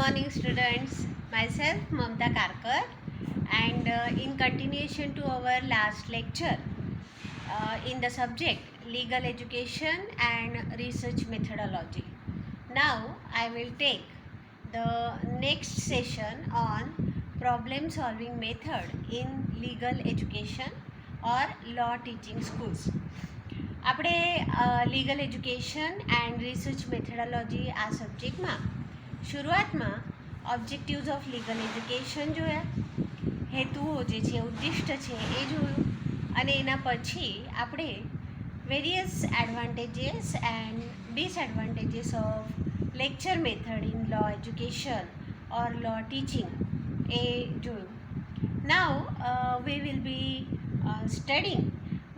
morning, students. Myself, Mamta Karkar, and in continuation to our last lecture in the subject legal education and research methodology. Now, I will take the next session on problem solving method in legal education or law teaching schools. આપણે legal education and research methodology આ સબ્જેક્ટમાં શરૂઆતમાં objectives of legal education જોયા, હેતુઓ જે છે ઉદ્દિષ્ટ છે એ જોયું, અને એના પછી આપણે various advantages and disadvantages of lecture method in law education or law teaching એ જોયું. Now we will be studying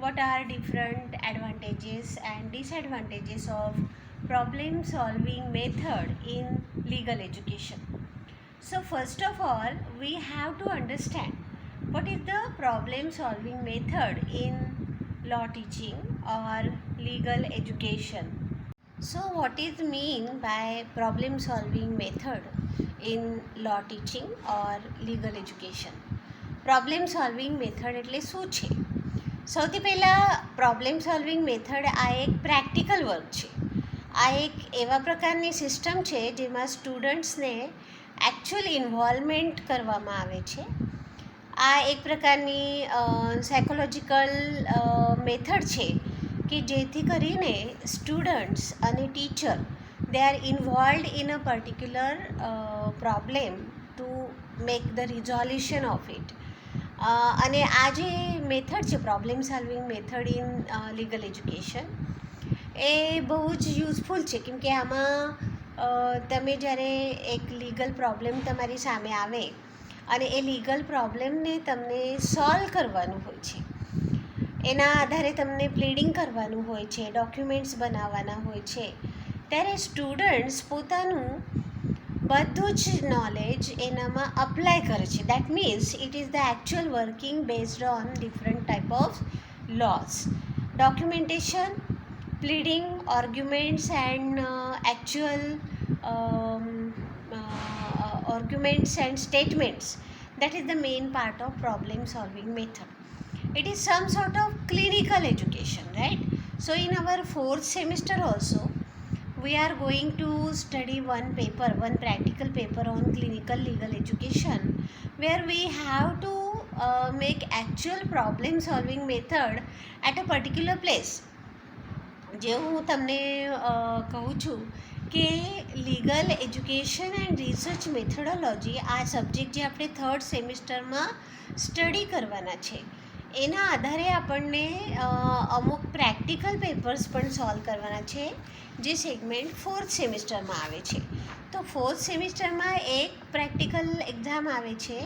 what are different advantages and disadvantages of problem solving method in legal education. So first of all, we have to understand what is the problem solving method in law teaching or legal education. So what is mean by problem solving method in law teaching or legal education? Problem solving method એટલે શું છે? સૌથી પહેલાં problem solving method આ એક practical work છે. આ એક એવા પ્રકારની સિસ્ટમ છે જેમાં સ્ટુડન્ટ્સને એકચ્યુઅલ ઇન્વોલ્વમેન્ટ કરવામાં આવે છે. આ એક પ્રકારની સાયકોલોજીકલ મેથડ છે કે જેથી કરીને સ્ટુડન્ટ્સ અને teacher they are involved in a particular problem to make the resolution of it. અને આ જે મેથડ છે problem solving method in legal education એ બહુ જ યુઝફુલ છે, કેમ કે આમાં તમે જ્યારે એક લીગલ પ્રોબ્લેમ તમારી સામે આવે અને એ લીગલ પ્રોબ્લેમને તમને સોલ્વ કરવાનું હોય છે, એના આધારે તમને પ્લીડિંગ કરવાનું હોય છે, ડોક્યુમેન્ટ્સ બનાવવાના હોય છે, ત્યારે સ્ટુડન્ટ્સ પોતાનું બધું જ નોલેજ એનામાં અપ્લાય કરે છે. That means it is the actual working based on different type of lose, documentation, pleading, arguments and actual arguments and statements. That is the main part of problem solving method. It is some sort of clinical education, right? So in our 4th semester also we are going to study one practical paper on clinical legal education, where we have to make actual problem solving method at a particular place. જે હું તમને કહું છું કે legal education and research methodology આ subject જે આપણે 3rd સેમિસ્ટરમાં study કરવાના છે એના આધારે આપણને અમુક પ્રેક્ટિકલ પેપર્સ પણ સોલ્વ કરવાના છે જે સેગમેન્ટ 4th સેમિસ્ટરમાં આવે છે. તો 4th સેમિસ્ટરમાં એક પ્રેક્ટિકલ એક્ઝામ આવે છે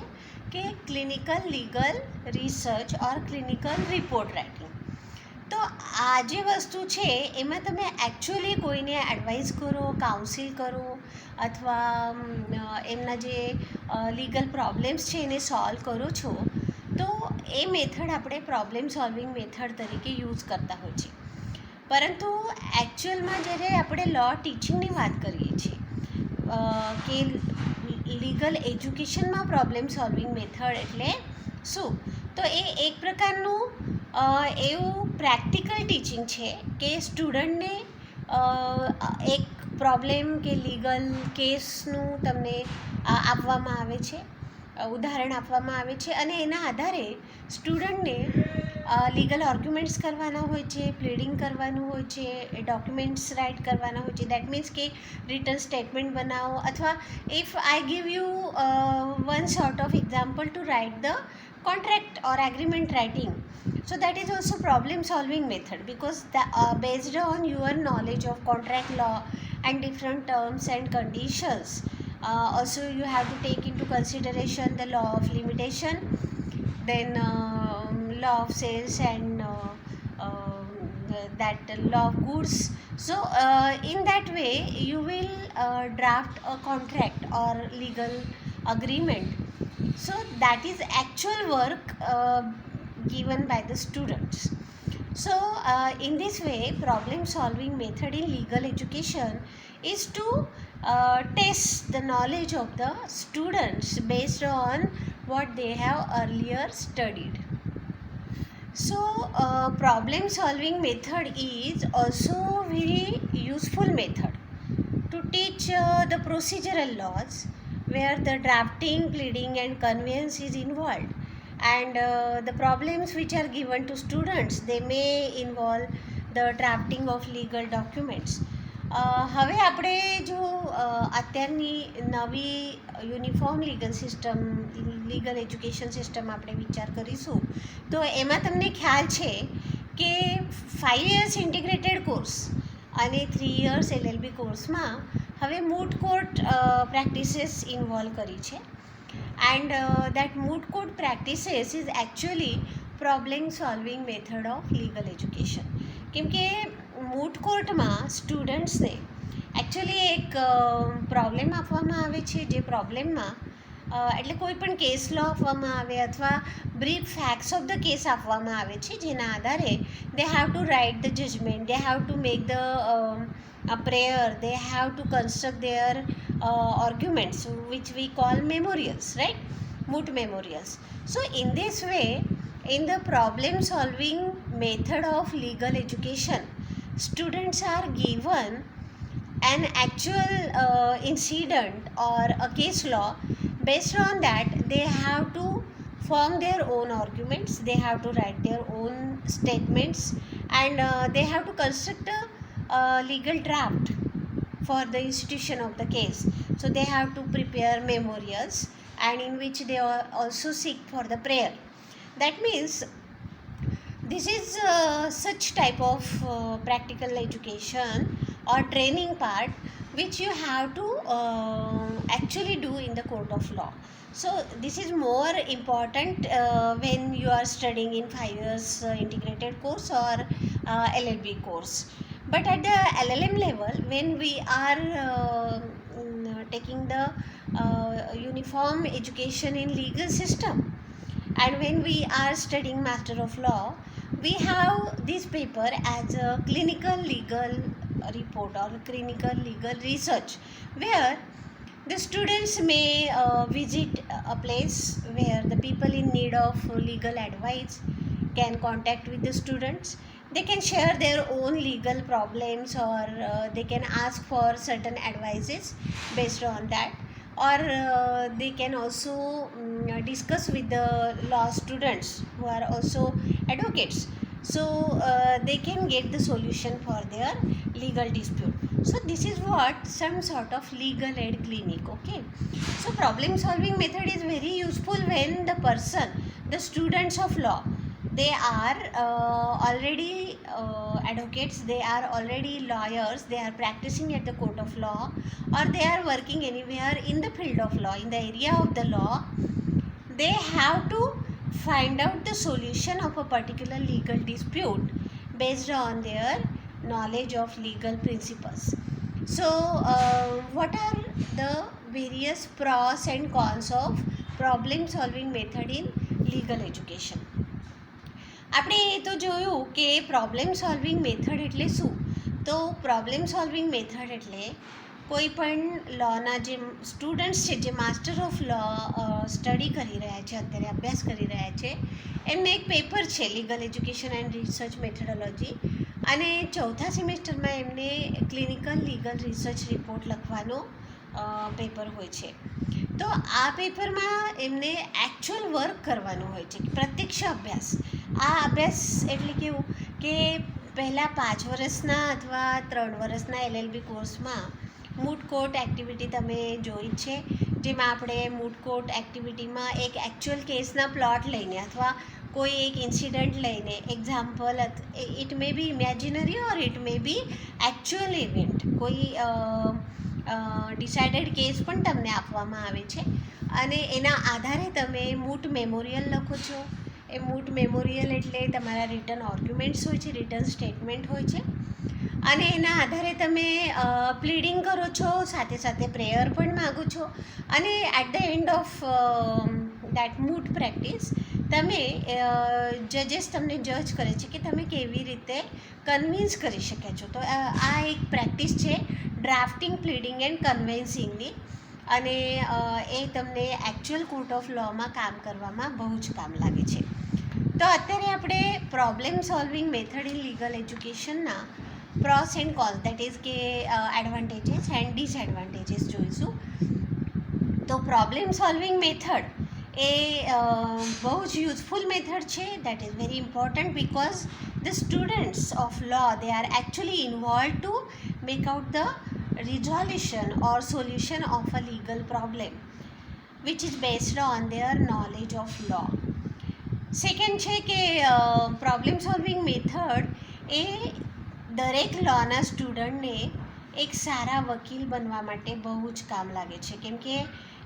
કે ક્લિનિકલ લીગલ રિસર્ચ ઓર ક્લિનિકલ રિપોર્ટ રાઇટિંગ. તો આ જે વસ્તુ છે એમાં તમે એકચ્યુઅલી કોઈને એડવાઇસ કરો, કાઉન્સિલ કરો, અથવા એમના જે લીગલ પ્રોબ્લેમ્સ છે એને સોલ્વ કરો છો, તો એ મેથડ આપણે પ્રોબ્લેમ સોલ્વિંગ મેથડ તરીકે યુઝ કરતા હોય છે. પરંતુ એકચ્યુઅલમાં જ્યારે આપણે લો ટીચિંગની વાત કરીએ છીએ કે લીગલ એજ્યુકેશનમાં પ્રોબ્લેમ સોલ્વિંગ મેથડ એટલે શું, તો એ એક પ્રકારનું એવું પ્રેક્ટિકલ ટીચિંગ છે કે સ્ટુડન્ટને એક પ્રોબ્લેમ કે લીગલ કેસનું તમને આપવામાં આવે છે, ઉદાહરણ આપવામાં આવે છે, અને એના આધારે સ્ટુડન્ટને લીગલ આર્ગ્યુમેન્ટ્સ કરવાના હોય છે, પ્લીડિંગ કરવાનું હોય છે, ડોક્યુમેન્ટ્સ રાઇટ કરવાના હોય છે. દેટ મીન્સ કે રિટર્ન સ્ટેટમેન્ટ બનાવો, અથવા if I give you one sort of example to write the contract or agreement writing, so that is also problem solving method, because based on your knowledge of contract law and different terms and conditions, also you have to take into consideration the law of limitation, then law of sales and that law of goods. So in that way you will draft a contract or legal agreement. So that is actual work given by the students. So in this way problem solving method in legal education is to test the knowledge of the students based on what they have earlier studied. So problem solving method is also very useful method to teach the procedural laws where the drafting, pleading and conveyance is involved, and the problems which are given to students, they may involve the drafting of legal documents. હવે આપણે જો અત્યારની નવી uniform legal education system આપણે વિચાર કરીશું તો એમાં તમને ખ્યાલ છે કે 5 years ઇન્ટિગ્રેટેડ કોર્સ અને 3 years LLB કોર્સમાં હવે મૂટ કોર્ટ પ્રેક્ટિસીસ ઇન્વોલ્વ કરી છે, and that moot court practices is actually problem solving method of legal education. કેમ કે મૂટ કોર્ટમાં સ્ટુડન્ટ્સને એકચ્યુઅલી એક પ્રોબ્લેમ આપવામાં આવે છે, જે પ્રોબ્લેમમાં એટલે કોઈ પણ કેસ લો આપવામાં આવે અથવા brief facts of the case આપવામાં આવે છે, જેના આધારે they have to write the judgement, they have to make the a prayer, they have to construct their arguments which we call memorials, right? Moot memorials. So in this way, in the problem solving method of legal education, students are given an actual incident or a case law. Based on that, they have to form their own arguments, they have to write their own statements, and they have to construct a legal draft for the institution of the case. So they have to prepare memorials, and in which they also seek for the prayer. That means this is such type of practical education or training part which you have to actually do in the court of law. So this is more important when you are studying in 5 years integrated course or LLB course. But at the LLM level, when we are taking the uniform education in legal system, and when we are studying Master of Law, we have this paper as a clinical legal report or clinical legal research, where the students may visit a place where the people in need of legal advice can contact with the students. They can share their own legal problems, or they can ask for certain advices based on that, or they can also discuss with the law students who are also advocates, so they can get the solution for their legal dispute. So this is what some sort of legal aid clinic. Okay, so problem solving method is very useful when the person, the students of law, they are already advocates, they are already lawyers, they are practicing at the court of law, or they are working anywhere in the field of law, in the area of the law. They have to find out the solution of a particular legal dispute based on their knowledge of legal principles. So what are the various pros and cons of problem solving method in legal education? આપણે એ તો જોયું કે problem solving method એટલે શું. તો problem solving method એટલે કોઈ પણ લૉના જે સ્ટુડન્ટ્સ છે, જે માસ્ટર ઓફ લૉ સ્ટડી કરી રહ્યા છે, અત્યારે અભ્યાસ કરી રહ્યા છે, એમને એક પેપર છે legal education and research methodology, અને ચોથા સેમેસ્ટરમાં એમને ક્લિનિકલ લીગલ રિસર્ચ રિપોર્ટ લખવાનો પેપર હોય છે. તો આ પેપરમાં એમને એકચ્યુઅલ વર્ક કરવાનું હોય છે, પ્રત્યક્ષ અભ્યાસ. આ અભ્યાસ એટલે કેવું કે પહેલાં 5 વર્ષના અથવા 3 વર્ષના LLB કોર્સમાં મૂટ કોર્ટ એક્ટિવિટી તમે જોઈ છે, જેમાં આપણે મૂટ કોર્ટ એક્ટિવિટીમાં એક એકચ્યુઅલ કેસના પ્લોટ લઈને અથવા કોઈ એક ઇન્સિડન્ટ લઈને example, it may be imaginary or it may be actual event, કોઈ ડિસાઇડેડ કેસ પણ તમને આપવામાં આવે છે, અને એના આધારે તમે મૂટ મેમોરિયલ લખો છો. એ મૂટ મેમોરિયલ એટલે તમારા રિટર્ન આર્ગ્યુમેન્ટ્સ હોય છે, રિટર્ન સ્ટેટમેન્ટ હોય છે, અને એના આધારે તમે પ્લીડિંગ કરો છો, સાથે સાથે પ્રેયર પણ માગો છો, અને at the end of that moot practice તમે જજીસ તમને જજ કરે છે કે તમે કેવી રીતે કન્વિન્સ કરી શક્યા છો. તો આ એક પ્રેક્ટિસ છે ડ્રાફ્ટિંગ, પ્લીડિંગ એન્ડ કન્વેન્સિંગની, અને એ તમને એકચ્યુઅલ કોર્ટ ઓફ લોમાં કામ કરવામાં બહુ જ કામ લાગે છે. તો અત્યારે આપણે problem solving method in legal એજ્યુકેશનના pros and cons, that is કે એડવાન્ટેજીસ એન્ડ ડિસએડવાન્ટેજીસ જોઈશું. તો પ્રોબ્લેમ સોલ્વિંગ મેથડ એ બહુ જ યુઝફુલ મેથડ છે. That is very important because the students of law they are actually involve to make out the resolution or solution of a legal problem which is based on their knowledge of law. Second છે કે problem solving method એ દરેક લોના સ્ટુડન્ટને એક સારા વકીલ બનવા માટે બહુ જ કામ લાગે છે, કેમ કે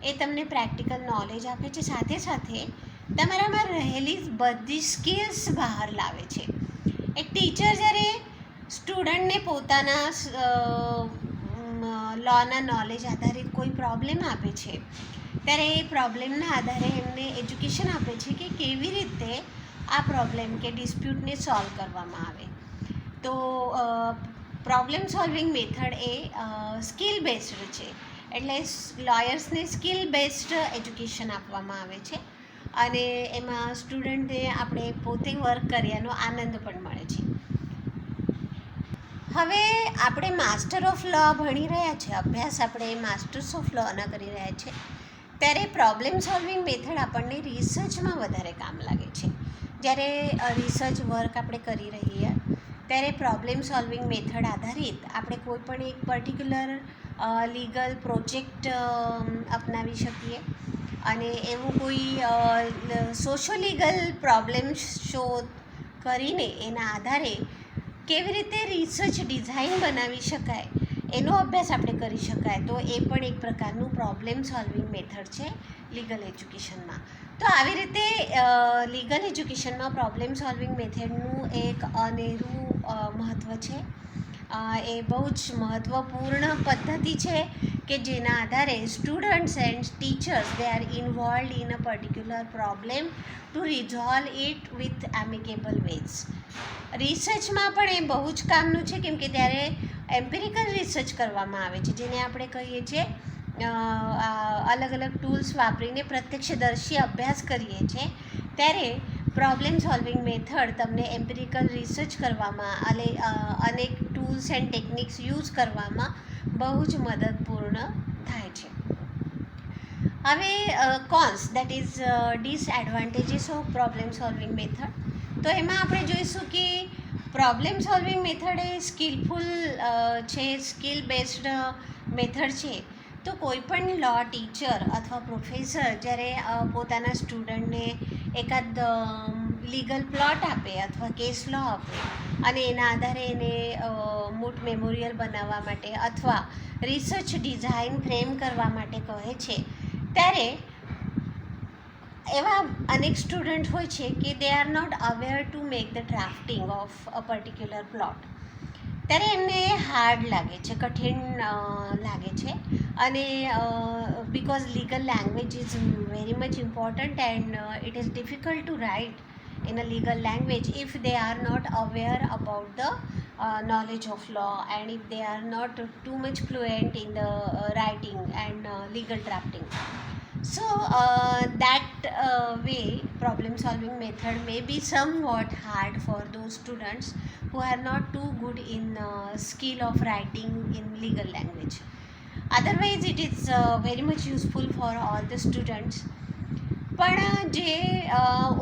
એ તમને પ્રેક્ટિકલ નોલેજ આપે છે, સાથે સાથે તમારામાં રહેલી બધી સ્કિલ્સ બહાર લાવે છે. એક ટીચર જ્યારે સ્ટુડન્ટને પોતાના લોના નોલેજ આધારિત કોઈ પ્રોબ્લેમ આપે છે, ત્યારે એ પ્રોબ્લેમના આધારે એમને એજ્યુકેશન આપે છે કે કેવી રીતે આ પ્રોબ્લેમ કે ડિસ્પ્યુટને સોલ્વ કરવામાં આવે. તો પ્રોબ્લેમ સોલ્વિંગ મેથડ એ સ્કિલ બેઝડ છે, એટલે લોયર્સને સ્કિલ બેઝડ એજ્યુકેશન આપવામાં આવે છે, અને એમાં સ્ટુડન્ટને આપણે પોતે વર્ક કર્યાનો આનંદ પણ મળે છે. હવે આપણે માસ્ટર ઓફ લો ભણી રહ્યા છે, અભ્યાસ આપણે માસ્ટર્સ ઓફ લોના કરી રહ્યા છે, ત્યારે પ્રોબ્લેમ સોલ્વિંગ મેથડ આપણને રિસર્ચમાં વધારે કામ લાગે છે. જ્યારે રિસર્ચ વર્ક આપણે કરી રહીએ ત્યારે પ્રોબ્લેમ સોલ્વિંગ મેથડ આધારિત આપણે કોઈ પણ એક પર્ટિક્યુલર લીગલ પ્રોજેક્ટ અપનાવી શકીએ, અને એવું કોઈ સોશિયો લીગલ પ્રોબ્લેમ શોધ કરીને એના આધારે કેવી રીતે રિસર્ચ ડિઝાઇન બનાવી શકાય એનો અભ્યાસ આપણે કરી શકાય. તો એ પણ એક પ્રકારનું પ્રોબ્લેમ સોલ્વિંગ મેથડ છે લીગલ એજ્યુકેશનમાં. તો આવી રીતે લીગલ એજ્યુકેશનમાં પ્રોબ્લેમ સોલ્વિંગ મેથડનું એક અનેરું મહત્ત્વ છે. એ બહુ જ મહત્ત્વપૂર્ણ પદ્ધતિ છે કે જેના આધારે students and teachers they are involved in a particular problem to resolve it with amicable ways. રિસર્ચમાં પણ એ બહુ જ કામનું છે, કેમ કે ત્યારે એમ્પિરિકલ રિસર્ચ કરવામાં આવે છે, જેને આપણે કહીએ છીએ અલગ અલગ ટૂલ્સ વાપરીને પ્રત્યક્ષદર્શી અભ્યાસ કરીએ છીએ. ત્યારે પ્રોબ્લેમ સોલ્વિંગ મેથડ તમને એમ્પિરિકલ રિસર્ચ કરવામાં અનેક ટૂલ્સ એન્ડ ટેકનિક્સ યુઝ કરવામાં બહુ જ મદદપૂર્ણ થાય છે. હવે cons, that is disadvantages of problem solving method. તો એમાં આપણે જોઈશું કે પ્રોબ્લેમ સોલ્વિંગ મેથડ એ સ્કિલફુલ છે, સ્કિલ બેઝડ મેથડ છે. તો કોઈ પણ લો ટીચર અથવા પ્રોફેસર જ્યારે પોતાના સ્ટુડન્ટને એકાદ લીગલ પ્લોટ આપે અથવા કેસ લો આપે અને એના આધારે એને મૂટ મેમોરિયલ બનાવવા માટે અથવા રિસર્ચ ડિઝાઇન ફ્રેમ કરવા માટે કહે છે, ત્યારે એવા અનેક સ્ટુડન્ટ હોય છે કે they are not aware to make the drafting of a particular plot. ત્યારે એમને હાર્ડ લાગે છે, કઠિન લાગે છે, અને because legal language is very much important and it is difficult to write in a legal language if they are not aware about the knowledge of law, and if they are not too much fluent in the writing and legal drafting. So that way problem solving method may be somewhat hard for those students who are not too good in skill of writing in legal language. Otherwise it is very much useful for all the students. પણ જે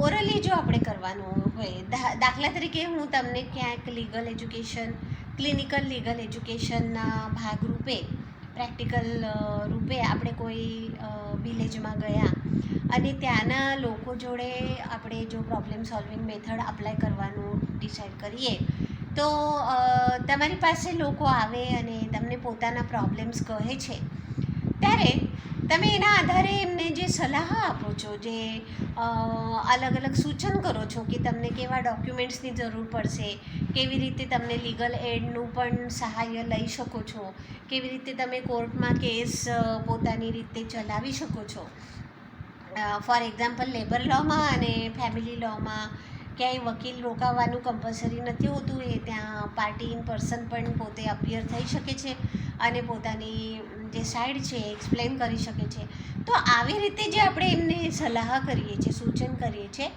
orally જો આપણે કરવાનું હોય, દાખલા તરીકે હું તમને ક્યાંક લીગલ એજ્યુકેશન, ક્લિનિકલ લીગલ એજ્યુકેશનના ભાગરૂપે, પ્રેક્ટિકલ રૂપે આપણે કોઈ વિલેજમાં ગયા અને ત્યાંના લોકો જોડે આપણે જો પ્રોબ્લેમ સોલ્વિંગ મેથડ અપ્લાય કરવાનું ડિસાઈડ કરીએ, તો તમારી પાસે લોકો આવે અને તમને પોતાના પ્રોબ્લેમ્સ કહે છે, ત્યારે તમે એના આધારે એમને જે સલાહ આપો છો, જે અલગ અલગ સૂચન કરો છો કે તમને કેવા ડોક્યુમેન્ટ્સની જરૂર પડશે, કેવી રીતે તમને લીગલ એડનું પણ સહાય લઈ શકો છો, કેવી રીતે તમે કોર્ટમાં કેસ પોતાની રીતે ચલાવી શકો છો. ફોર એક્ઝામ્પલ લેબર લોમાં અને ફેમિલી લોમાં ક્યાંય વકીલ રોકાવાનું કમ્પલસરી નથી હોતું, એ ત્યાં પાર્ટી ઇન પર્સન પણ પોતે અપિયર થઈ શકે છે અને પોતાની જે સાઈડ છે એ એક્સપ્લેન કરી શકે છે. તો આવી રીતે જે આપણે એમને સલાહ કરીએ છીએ, સૂચન કરીએ છીએ,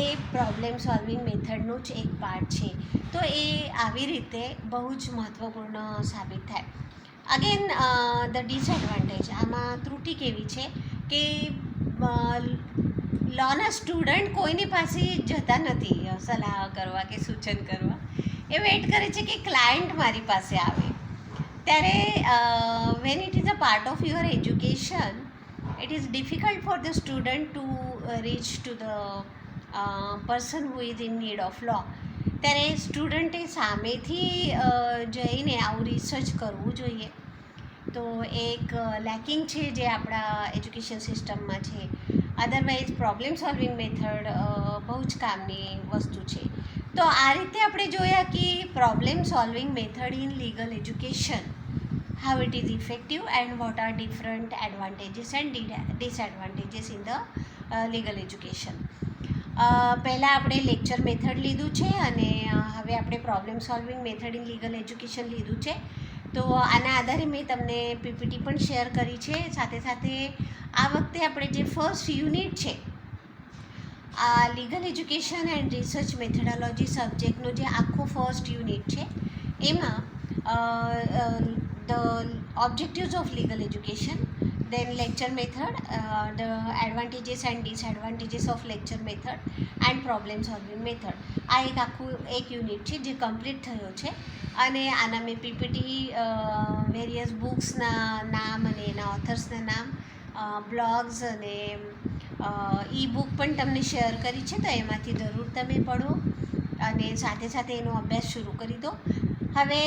એ પ્રોબ્લેમ સોલ્વિંગ મેથડનું જ એક પાર્ટ છે. તો એ આવી રીતે બહુ જ મહત્ત્વપૂર્ણ સાબિત થાય. અગેન ધ ડિસએડવાન્ટેજ, આમાં ત્રુટિ કેવી છે કે લોના સ્ટુડન્ટ કોઈની પાસે જતા નથી સલાહ કરવા કે સૂચન કરવા. એ વેઇટ કરે છે કે ક્લાયન્ટ મારી પાસે આવે. ત્યારે when it is a part of your education, it is difficult for the student to reach to the person who is in need of law. ત્યારે સ્ટુડન્ટે સામેથી જઈને આવું રિસર્ચ કરવું જોઈએ. તો એક લેકિંગ છે જે આપણા એજ્યુકેશન સિસ્ટમમાં છે. અદરવાઇઝ પ્રોબ્લેમ સોલ્વિંગ મેથડ બહુ જ કામની વસ્તુ છે. તો આ રીતે આપણે જોયા કે problem solving method in legal education, how it is effective and what are different advantages and disadvantages in the legal education. પહેલાં આપણે લેક્ચર મેથડ લીધું છે અને હવે આપણે problem solving method in legal education લીધું છે. તો આના આધારે મેં તમને પીપીટી પણ શેર કરી છે. સાથે સાથે આ વખતે આપણે જે ફર્સ્ટ યુનિટ છે, આ legal education and research methodology સબ્જેક્ટનો જે આખો ફર્સ્ટ યુનિટ છે, એમાં the objectives of legal education, then lecture method, the advantages and disadvantages of lecture method and problem solving method, આ એક આખું એક યુનિટ છે જે કમ્પ્લીટ થયો છે. અને આના મેં પીપીટી, વેરિયસ બુક્સના નામ અને એના ઓથર્સના નામ, બ્લોગ્સ અને ઈ બુક પણ તમને શેર કરી છે. તો એમાંથી જરૂર તમે પડો અને સાથે સાથે એનો અભ્યાસ શરૂ કરી દો. હવે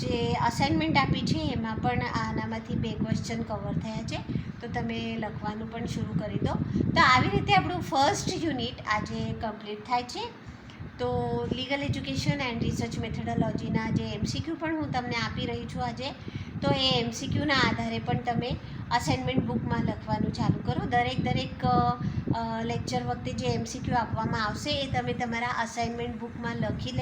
જે અસાઇનમેન્ટ આપી છે એમાં પણ આનામાંથી 2 ક્વેશ્ચન કવર થયા છે, તો તમે લખવાનું પણ શરૂ કરી દો. તો આવી રીતે આપણું ફર્સ્ટ યુનિટ આજે કમ્પ્લીટ થાય છે. તો લીગલ એજ્યુકેશન એન્ડ રિસર્ચ મેથોડોલોજીના જે એમસીક્યુ પણ હું તમને આપી રહી છું આજે, તો એ એમસીક્યુના આધારે પણ તમે અસાઇનમેન્ટ બુકમાં લખવાનું ચાલુ કરો. દરેક લેક્ચર વખતે જે એમસીક્યુ આપવામાં આવશે એ તમે તમારા અસાઇનમેન્ટ બુકમાં લખી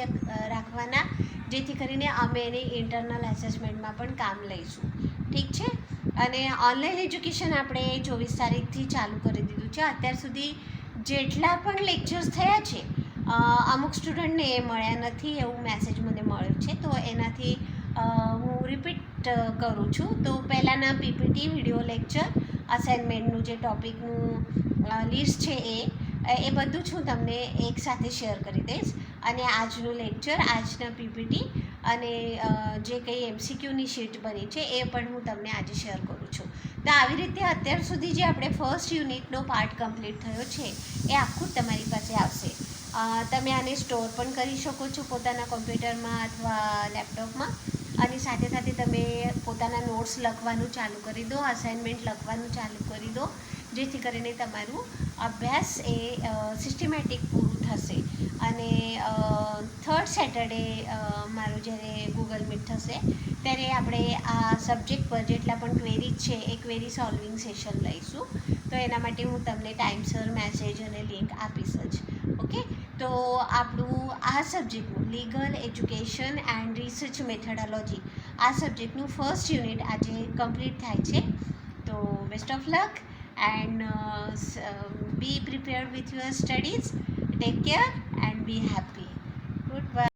રાખવાના, જેથી કરીને અમે એને ઇન્ટરનલ એસેસમેન્ટમાં પણ કામ લઈશું. ઠીક છે? અને ઓનલાઈન એજ્યુકેશન આપણે 24 તારીખથી ચાલુ કરી દીધું છે. અત્યાર સુધી જેટલા પણ લેક્ચર્સ થયા છે, અમુક સ્ટુડન્ટને એ મળ્યા નથી એવું મેસેજ મને મળ્યો છે. તો એનાથી હું રિપીટ કરું છું. તો પહેલાંના પીપીટી, વિડીયો લેક્ચર, અસાઇનમેન્ટનું જે ટૉપિકનું લિસ્ટ છે એ બધું જ હું તમને એકસાથે શેર કરી દઈશ. અને આજનું લેક્ચર, આજના પીપીટી અને જે કંઈ એમસીક્યુની શીટ બની છે એ પણ હું તમને આજે શેર કરું છું. તો આવી રીતે અત્યાર સુધી જે આપણે ફર્સ્ટ યુનિટનો પાર્ટ કમ્પ્લીટ થયો છે એ આખું જ તમારી પાસે આવશે. તમે આને સ્ટોર પણ કરી શકો છો પોતાના કોમ્પ્યુટરમાં અથવા લેપટોપમાં. અને સાથે સાથે તમે પોતાના નોટ્સ લખવાનું ચાલુ કરી દો, અસાઇનમેન્ટ લખવાનું ચાલુ કરી દો, જેથી કરીને તમારું અભ્યાસ એ સિસ્ટમેટિક પૂરું થશે. અને 3rd સેટરડે મારું જ્યારે ગૂગલ મીટ થશે ત્યારે આપણે આ સબ્જેક્ટ પર જેટલા પણ ક્વેરીઝ છે એ ક્વેરી સોલ્વિંગ સેશન લઈશું. તો એના માટે હું તમને ટાઈમસર મેસેજ અને લિંક આપીશ જ. ઓકે? તો આપણું આ સબ્જેક્ટનું legal education and research methodology, આ સબ્જેક્ટનું ફર્સ્ટ યુનિટ આજે કમ્પ્લીટ થાય છે. તો best of luck and be prepared with your studies. Take care and be happy. Goodbye.